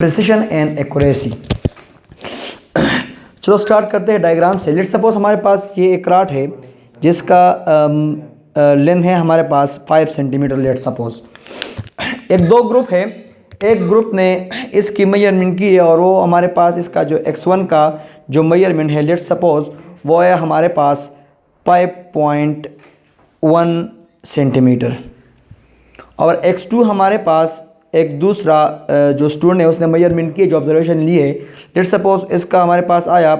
Precision and accuracy. चलो start करते हैं डायग्राम से। लेट्स सपोज हमारे पास ये एक राड है जिसका लेंथ है हमारे पास 5 सेंटीमीटर। लेट्स सपोज एक दो ग्रुप है, एक ग्रुप ने इसकी मेजरमेंट की है और वो हमारे पास इसका जो x1 का जो मेजरमेंट है लेट्स सपोज वो है हमारे पास 5.1 सेंटीमीटर, और x2 हमारे पास एक दूसरा जो स्टूडेंट है उसने मेजरमेंट की, जो ऑब्जर्वेशन लिए है, लेट्स सपोज इसका हमारे पास आया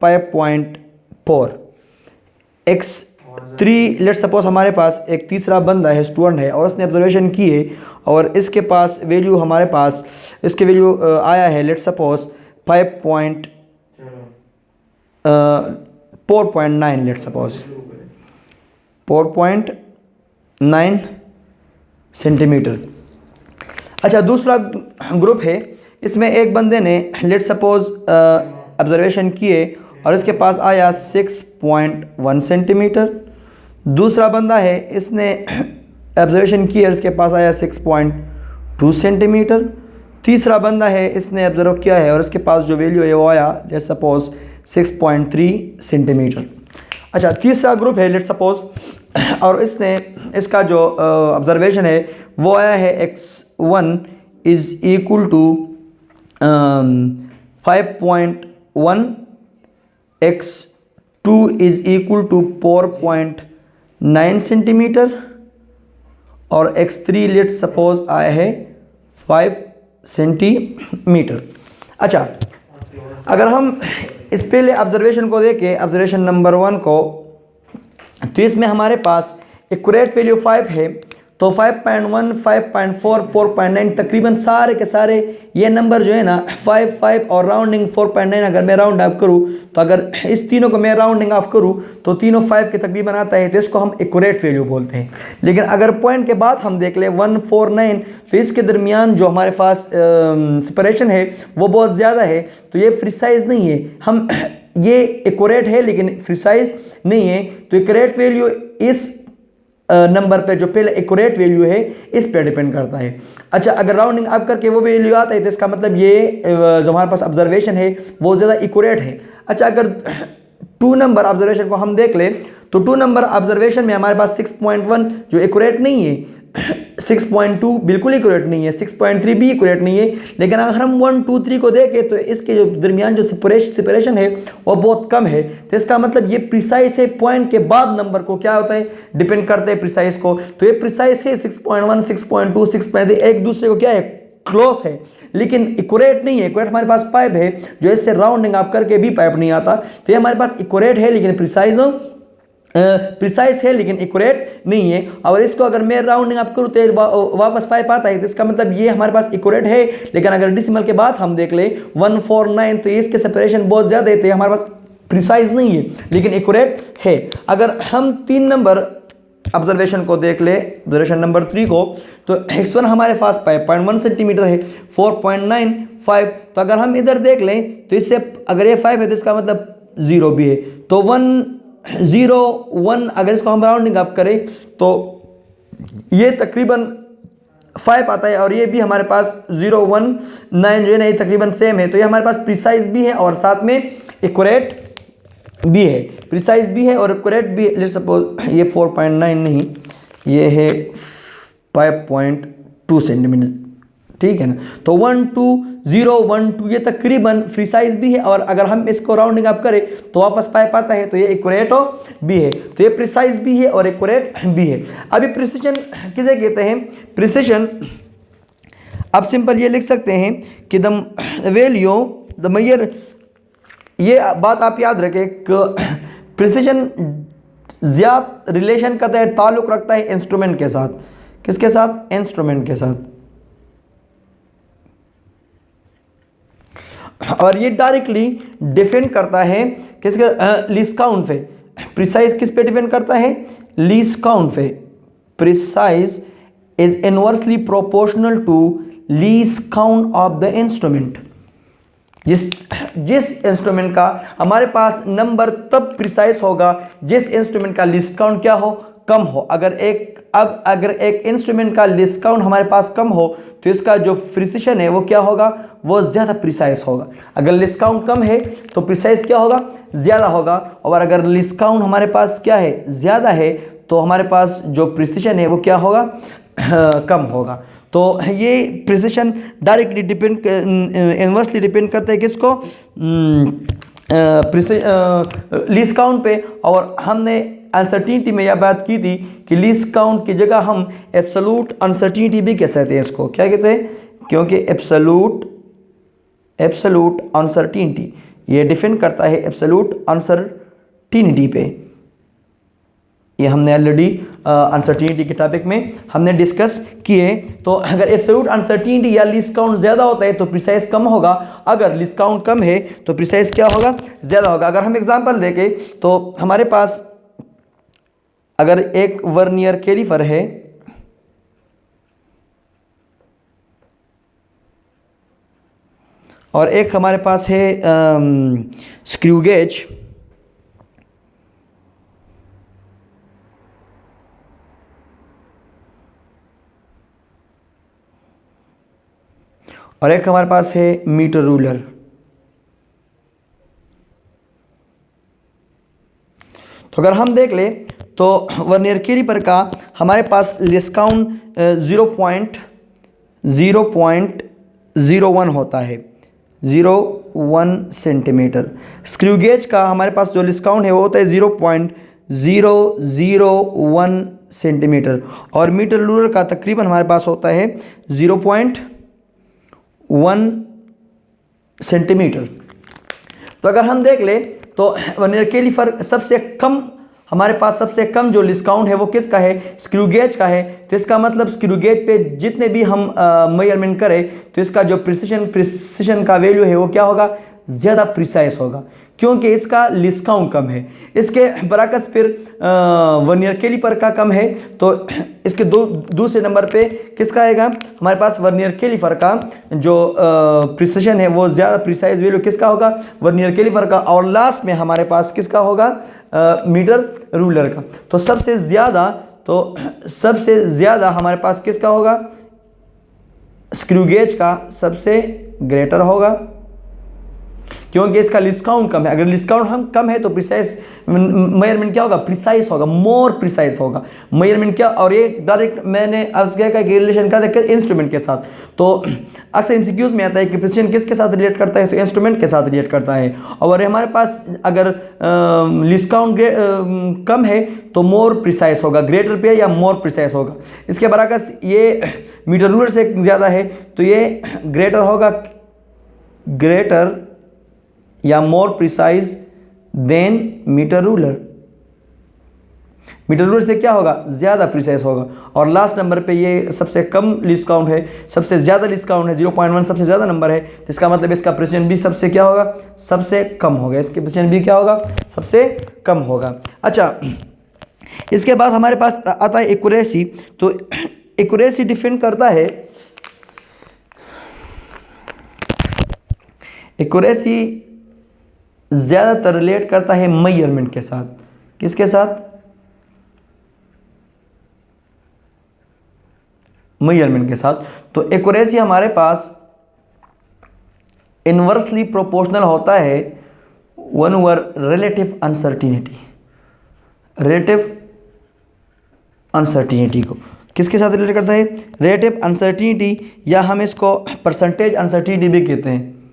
5.4। x3 लेट्स सपोज हमारे पास एक तीसरा बंदा है, स्टूडेंट है, और उसने ऑब्जर्वेशन की है और इसके पास वैल्यू हमारे पास इसके वैल्यू आया है let's suppose 4.9 let's suppose 4.9 centimetre. अच्छा, दूसरा ग्रुप है, इसमें एक बंदे ने लेट्स सपोज ऑब्जर्वेशन किए और इसके पास आया 6.1 सेंटीमीटर। दूसरा बंदा है, इसने ऑब्जर्वेशन किया और इसके पास आया 6.2 सेंटीमीटर। तीसरा बंदा है, इसने ऑब्जर्व किया है और इसके पास जो वैल्यू है वो आया लेट्स सपोज 6.3 सेंटीमीटर। अच्छा, तीसरा ग्रुप है लेट्स सपोज और इसने इसका जो ऑब्जर्वेशन है वो आया है x1 is equal to 5.1, x2 is equal to 4.9 centimetre और x3 लेट्स सपोज आया है 5 सेंटीमीटर। अच्छा, अगर हम इस पहले ऑब्जर्वेशन को देखें, ऑब्जर्वेशन नंबर 1 को, तो इसमें हमारे पास एक्यूरेट वैल्यू 5 है, तो 5.1, 5.4, 4.9 तकरीबन सारे के सारे ये नंबर जो है ना 5 और राउंडिंग 4.9 अगर मैं राउंड ऑफ करूँ, तो अगर इस तीनों को मैं राउंडिंग ऑफ करूँ तो तीनों 5 के तकरीबन आता है, तो इसको हम एक्यूरेट वैल्यू बोलते हैं। लेकिन अगर पॉइंट के बाद हम देख लें 1, 4, 9, तो इसके दरमियान जो हमारे पास सेपरेशन है वो बहुत ज़्यादा है, तो ये प्रिसाइज नहीं है। हम ये एक्यूरेट है लेकिन प्रिसाइज नहीं है, तो एक्यूरेट वैल्यू इस नंबर पे जो पहले एक्यूरेट वैल्यू है इस पे डिपेंड करता है। अच्छा, अगर राउंडिंग अप करके वो वैल्यू आता है तो इसका मतलब ये जो हमारे पास ऑब्जर्वेशन है वो ज़्यादा एक्यूरेट है। अच्छा, अगर 2 नंबर ऑब्जर्वेशन को हम देख लें तो 2 नंबर ऑब्जर्वेशन में हमारे पास 6.1 जो एक्यूरेट नहीं है, 6.2 बिल्कुल एक्यूरेट नहीं है, 6.3 भी एक्यूरेट नहीं है। लेकिन अगर हम 1, 2, 3 को देखें तो इसके जो दरमियान जो सेपरेशन है वो बहुत कम है, तो इसका मतलब ये प्रिसाइज है। पॉइंट के बाद नंबर को क्या होता है, डिपेंड करते हैं प्रिसाइज को, तो ये प्रिसाइज है 6.1, 6.2, 6.3 एक दूसरे को क्या है, क्लोज है, लेकिन एक्यूरेट नहीं है। एक्यूरेट हमारे पास 5 है जो इससे राउंडिंग आप करके भी 5 नहीं आता, तो ये हमारे पास एक्यूरेट है लेकिन प्रिसाइज है लेकिन एक्यूरेट नहीं है। और इसको अगर मैं राउंडिंग अप करूँ तो वापस 5 आता है, तो इसका मतलब ये हमारे पास एक्यूरेट है। लेकिन अगर डिसिमल के बाद हम देख ले 1, 4, 9, तो इसके सेपरेशन बहुत ज़्यादा है, तो हमारे पास प्रिसाइज नहीं है लेकिन एक्यूरेट है। अगर हम 3 नंबर ऑब्जर्वेशन को देख ले, ऑब्जर्वेशन नंबर 3 को, तो x1 हमारे पास 5.1 सेंटीमीटर है, 4.9, 5, तो अगर हम इधर देख लें तो इससे अगर ये 5 है तो इसका मतलब 0 भी है, तो 1, 0, 1 अगर इसको हम राउंडिंग अप करें तो ये तकरीबन 5 आता है, और ये भी हमारे पास 0, 1, 9 जो है ना ये तकरीबन सेम है, तो ये हमारे पास प्रिसाइज भी है और साथ में एक्यूरेट भी है, प्रिसाइज भी है और एक्यूरेट भी है। लेट्स सपोज ये 4.9 नहीं, ये है 5.2 सेंटीमीटर, ठीक है ना। तो 1, 2, 0, 1, 2 ये तकरीबन प्रिसाइज भी है, और अगर हम इसको राउंडिंग अप करें तो वापस 5 आता है, तो ये एक्यूरेट भी है, तो ये प्रिसाइज भी है और एक्यूरेट भी है। अभी प्रिसिशन किसे कहते हैं? प्रिसिशन आप सिंपल ये लिख सकते हैं कि द वैल्यू द मेजर, ये बात आप याद रखें कि प्रिसिशन ज़्यादा रिलेशन करता है, ताल्लुक़ रखता है इंस्ट्रूमेंट के साथ। किसके साथ? इंस्ट्रूमेंट के साथ। और ये डायरेक्टली डिपेंड करता है किसके? लीस्ट काउंट पे। प्रिसाइज किस पे डिपेंड करता है? लीस्ट काउंट पे। Precise is inversely proportional to least count of the instrument. जिस इंस्ट्रूमेंट का हमारे पास नंबर तब प्रिसाइज होगा जिस इंस्ट्रूमेंट का लीस्ट काउंट क्या हो? कम हो, अगर एक इंस्ट्रूमेंट का लिस्ट काउंट हमारे पास कम हो तो इसका जो प्रिसिशन है वो क्या होगा, वो ज़्यादा प्रिसाइज होगा। अगर लिस्ट काउंट कम है तो प्रिसाइज क्या होगा, ज़्यादा होगा। और अगर लिस्ट काउंट हमारे पास क्या है, ज़्यादा है, तो हमारे पास जो प्रिसिशन है वो क्या होगा, कम होगा। तो ये precision directly depend, inversely depend करता है किसको, लीस्ट काउंट पे। और हमने अनसर्टिनिटी में यह बात की थी कि लीस्ट काउंट की जगह हम एब्सोल्यूट अनसर्टिनिटी भी कह सकते हैं। इसको क्या कहते हैं, क्योंकि एब्सोल्यूट अनसर्टिनिटी ये डिपेंड करता है एब्सोल्यूट अनसर्टिनिटी पे। ये हमने ऑलरेडी अनसर्टिनिटी के टॉपिक में हमने डिस्कस किए। तो अगर एब्सोल्यूट अनसर्टिनिटी या लीस्ट काउंट ज़्यादा होता है तो प्रिसाइज कम होगा, अगर लीस्ट काउंट कम है तो प्रिसाइज क्या होगा, ज़्यादा होगा। अगर हम एग्जांपल देखें तो हमारे पास अगर एक वर्नियर कैलिपर है और एक हमारे पास है स्क्रू गेज, और एक हमारे पास है मीटर रूलर। तो अगर हम देख ले तो वर्नियर कैलिपर का हमारे पास लिस्ट काउंट 0.01 होता है, 0.1 सेंटीमीटर। स्क्रू गेज का हमारे पास जो लिस्ट काउंट है वो होता है 0.001 सेंटीमीटर, और मीटर रूलर का तकरीबन हमारे पास होता है 0.1 सेंटीमीटर। तो अगर हम देख ले तो वर्नियर कैलिपर सबसे कम, हमारे पास सबसे कम जो लिस्ट काउंट है वो किसका है, स्क्रू गेज का है। तो इसका मतलब स्क्रू गेज पे जितने भी हम मेजरमेंट करें तो इसका जो प्रिसिशन का वैल्यू है वो क्या होगा, ज़्यादा प्रिसाइज होगा, क्योंकि इसका लिस्ट काउंट कम है। इसके बरअक्स फिर वर्नियर कैलिपर का कम है, तो इसके दूसरे नंबर पे किसका आएगा, हमारे पास वर्नियर कैलिपर का जो प्रिसिशन है वो ज़्यादा प्रिसाइज वैल्यू किसका होगा, वर्नियर कैलिपर का। और लास्ट में हमारे पास किसका होगा, मीटर रूलर का। तो सबसे ज़्यादा हमारे पास किसका होगा, स्क्रू गेज का सबसे ग्रेटर होगा, क्योंकि इसका लिस्ट काउंट कम है। अगर लिस्ट काउंट हम कम है तो प्रिसाइज मेजरमेंट क्या होगा, प्रिसाइज होगा, मोर प्रिसाइज होगा मेजरमेंट क्या। और ये डायरेक्ट मैंने अब क्या कहा कि रिलेशन कर देखा इंस्ट्रूमेंट के साथ। तो अक्सर एमसीक्यूज में आता है कि प्रिसिशन किसके साथ रिलेट करता है, तो इंस्ट्रूमेंट के साथ रिलेट करता है। और हमारे पास अगर लिस्ट काउंट कम है तो मोर प्रिसाइज होगा, ग्रेटर पे या मोर प्रिसाइज होगा। इसके बरअक्स ये मीटर रूलर से ज़्यादा है तो ये ग्रेटर होगा, ग्रेटर या more precise than metre ruler. Metre ruler से क्या होगा, ज़्यादा प्रिसाइज होगा। और लास्ट नंबर पे ये सबसे कम लिस्ट काउंट है, सबसे ज़्यादा लिस्ट काउंट है 0.1 सबसे ज़्यादा नंबर है, जिसका मतलब इसका प्रिसिशन भी सबसे क्या होगा, सबसे कम होगा। इसके प्रिसिशन भी क्या होगा, सबसे कम होगा। अच्छा, इसके बाद हमारे पास आता है एक्यूरेसी। तो एक्यूरेसी डिफेंड करता है, एक्यूरेसी ज़्यादातर रिलेट करता है मेजरमेंट के साथ। किसके साथ, मेजरमेंट के साथ। तो एक्यूरेसी हमारे पास इन्वर्सली प्रोपोर्शनल होता है 1/, रिलेटिव अनसर्टिनिटी। रिलेटिव अनसर्टिनिटी को किसके साथ रिलेट करता है, रिलेटिव अनसर्टिनिटी, या हम इसको परसेंटेज अनसर्टिनिटी भी कहते हैं,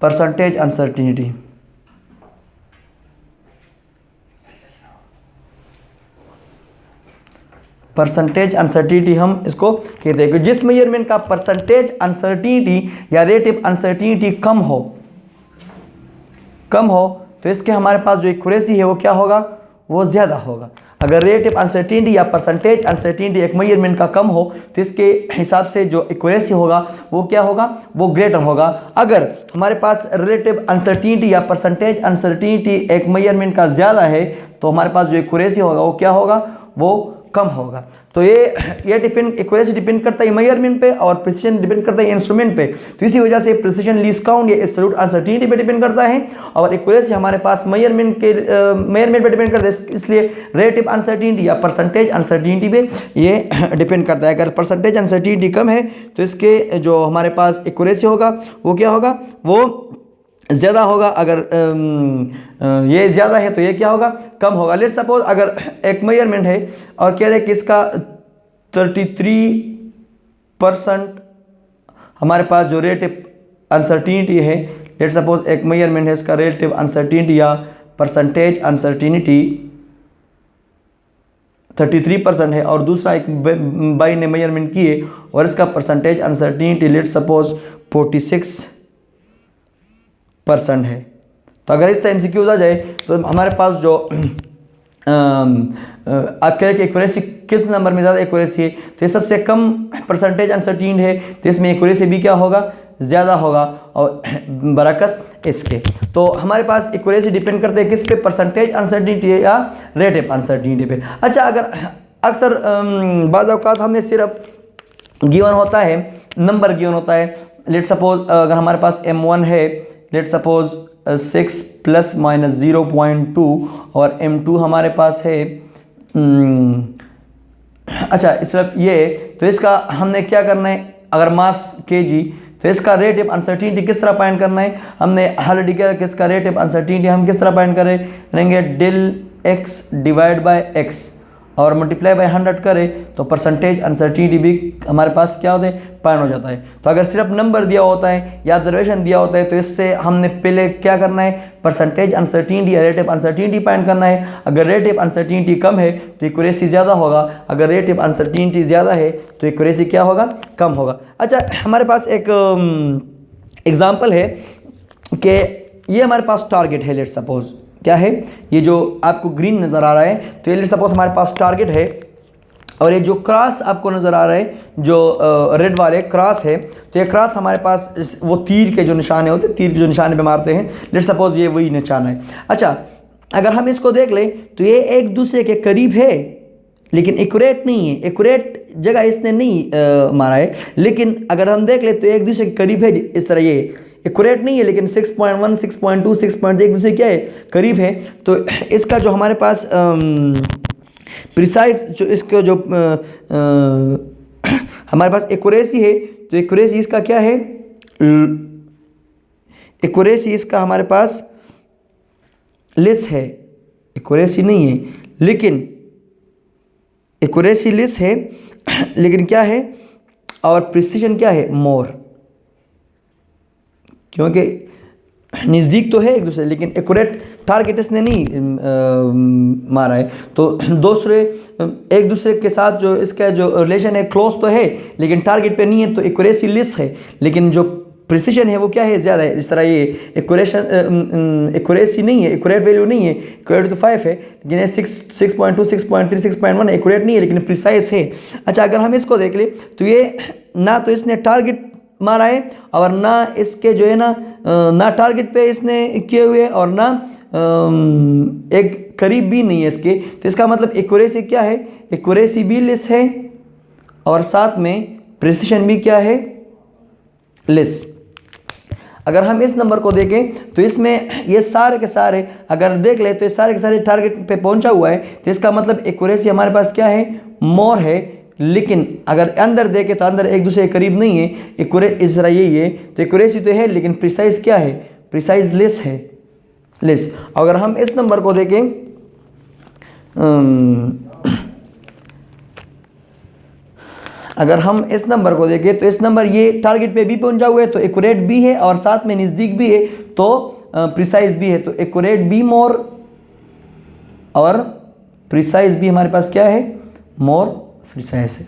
परसेंटेज अनसर्टिनिटी। परसेंटेज अनसर्टिनिटी हम इसको कहते हैं कि जिस मेजरमेंट का परसेंटेज अनसर्टिनिटी या रिलेटिव अनसर्टिनिटी कम हो तो इसके हमारे पास जो एक्यूरेसी है वो क्या होगा, वो ज़्यादा होगा। अगर रिलेटिव अनसर्टिनिटी या परसेंटेज अनसर्टिनिटी एक मेजरमेंट का कम हो तो इसके हिसाब से जो एक्यूरेसी होगा वो क्या होगा, वो ग्रेटर होगा। अगर हमारे पास रिलेटिव अनसर्टिनिटी या परसेंटेज अनसर्टिनिटी एक मेजरमेंट का ज़्यादा है तो हमारे पास जो एक्यूरेसी होगा वो क्या होगा, वो कम होगा। तो ये डिपेंड, एक्यूरेसी डिपेंड करता है मेजरमेंट पे और प्रिसीजन डिपेंड करता है इंस्ट्रूमेंट पे। तो इसी वजह से प्रिसीजन लीस्ट काउंट या एब्सोल्यूट अनसर्टेनिटी पे डिपेंड करता है और एक्यूरेसी हमारे पास मेजरमेंट पे डिपेंड करता है, इसलिए रिलेटिव अनसर्टेनिटी या परसेंटेज अनसर्टेनिटी पे ये डिपेंड करता है। अगर परसेंटेज अनसर्टेनिटी कम है तो इसके जो हमारे पास एक्यूरेसी होगा वो क्या होगा, वो ज़्यादा होगा। अगर ये ज़्यादा है तो ये क्या होगा, कम होगा। लेट्स सपोज अगर एक मेजरमेंट है और कह रहे हैं कि इसका 33% हमारे पास जो रिलेटिव अनसर्टिनिटी है, लेट्स सपोज एक मेजरमेंट है, इसका रिलेटिव अनसर्टिनिटी या परसेंटेज अनसर्टिनिटी 33% है और दूसरा एक बाई ने मेजरमेंट किए और इसका परसेंटेज अनसर्टिनिटी लेट्स सपोज 46% है। तो अगर इस टाइम से क्यों आ जाए तो हमारे पास जो आप कह रहे कि एक्यूरेसी किस नंबर में ज़्यादा एक्यूरेसी है, तो ये सबसे कम परसेंटेज अनसर्टीन है, तो इसमें एक्यूरेसी भी क्या होगा, ज़्यादा होगा और बरअक्स इसके। तो हमारे पास एक्यूरेसी डिपेंड करते हैं किस पे, परसेंटेज अनसर्टिनिटी या रिलेटिव अनसर्टिनिटी पे। अच्छा, अगर अक्सर बाज़ औक़ात हमें सिर्फ गिवन होता है, नंबर गिवन होता है, लेट सपोज अगर हमारे पास M1 है, लेट सपोज 6 ± 0.2 और M2 हमारे पास है अच्छा सिर्फ ये, तो इसका हमने क्या करना है, अगर मास kg, तो इसका रिलेटिव अनसर्टिनिटी किस तरह फाइंड करना है, हमने ऑलरेडी किया कि इसका रिलेटिव अनसर्टिनिटी हम किस तरह फाइंड करेंगे, del x divide by x और मल्टीप्लाई बाय 100 करें तो परसेंटेज अनसर्टिनिटी भी हमारे पास क्या होता है, फाइंड हो जाता है। तो अगर सिर्फ नंबर दिया होता है या ऑब्जर्वेशन दिया होता है तो इससे हमने पहले क्या करना है, परसेंटेज अनसर्टिनिटी या रिलेटिव अनसर्टिनिटी फाइंड करना है। अगर रिलेटिव अनसर्टिनिटी कम है तो एक्यूरेसी ज़्यादा होगा, अगर रिलेटिव अनसर्टिनिटी ज़्यादा है तो एक्यूरेसी क्या होगा, कम होगा। अच्छा, हमारे पास एक एग्जाम्पल है कि ये हमारे पास टारगेट है, लेट सपोज क्या है, ये जो आपको ग्रीन नज़र आ रहा है, तो ये लेट सपोज हमारे पास टारगेट है और ये जो क्रॉस आपको नज़र आ रहा है, जो रेड वाले क्रॉस है, तो ये क्रॉस हमारे पास वो तीर के जो निशाने होते हैं, तीर के जो निशाने पे मारते हैं, लेट सपोज ये वही निशान है। अच्छा, अगर हम इसको देख लें तो ये एक दूसरे के करीब है लेकिन एक्यूरेट नहीं है, एक्यूरेट जगह इसने नहीं मारा है, लेकिन अगर हम देख लें तो एक दूसरे के करीब है, इस तरह ये एक्यूरेट नहीं है लेकिन 6.1, 6.2, 6.3 एक दूसरे क्या है, करीब है। तो इसका जो हमारे पास प्रिसाइज जो इसको जो हमारे पास एक्यूरेसी है, तो एक्यूरेसी इसका क्या है, एक्यूरेसी इसका हमारे पास लेस है, एक्यूरेसी नहीं है लेकिन एक्यूरेसी लेस है, लेकिन क्या है, और प्रिसिशन क्या है, मोर, क्योंकि नज़दीक तो है एक दूसरे लेकिन एक्यूरेट टारगेट इसने नहीं मारा है। तो दूसरे एक दूसरे के साथ जो इसका जो रिलेशन है क्लोज तो है लेकिन टारगेट पे नहीं है, तो एक्यूरेसी लेस है लेकिन जो प्रिसिशन है वो क्या है, ज़्यादा है। इस तरह ये एक्यूरेसी नहीं है, एक्यूरेट वैल्यू नहीं है, एक्यूरेट तो 5 है लेकिन ये 6.2, 6.3, 6.1 एक्यूरेट नहीं है लेकिन प्रिसाइज है। अच्छा, अगर हम इसको देख ले तो ये ना तो इसने टारगेट मारा है और ना इसके जो है ना टारगेट पे इसने किए हुए और ना एक करीब भी नहीं है इसके, तो इसका मतलब एक्यूरेसी क्या है, एक्यूरेसी भी लेस है और साथ में प्रिसिशन भी क्या है, लेस। अगर हम इस नंबर को देखें तो इसमें ये सारे के सारे अगर देख ले तो ये सारे के सारे टारगेट पे पहुंचा हुआ है, तो इसका मतलब एक्यूरेसी हमारे पास क्या है, मोर है। लेकिन अगर अंदर देखें तो अंदर एक दूसरे के करीब नहीं है, इस तरह यही है, तो एक्यूरेसी तो है लेकिन प्रिसाइज क्या है, प्रिसाइज लेस है, लेस। अगर हम इस नंबर को देखें अगर हम इस नंबर को देखें तो इस नंबर ये टारगेट पे भी पहुंचा हुआ है, तो एक्यूरेट भी है और साथ में नज़दीक भी है, तो प्रिसाइज भी है, तो एक्यूरेट भी मोर और प्रिसाइज भी हमारे पास क्या है, मोर प्रिसाइज है।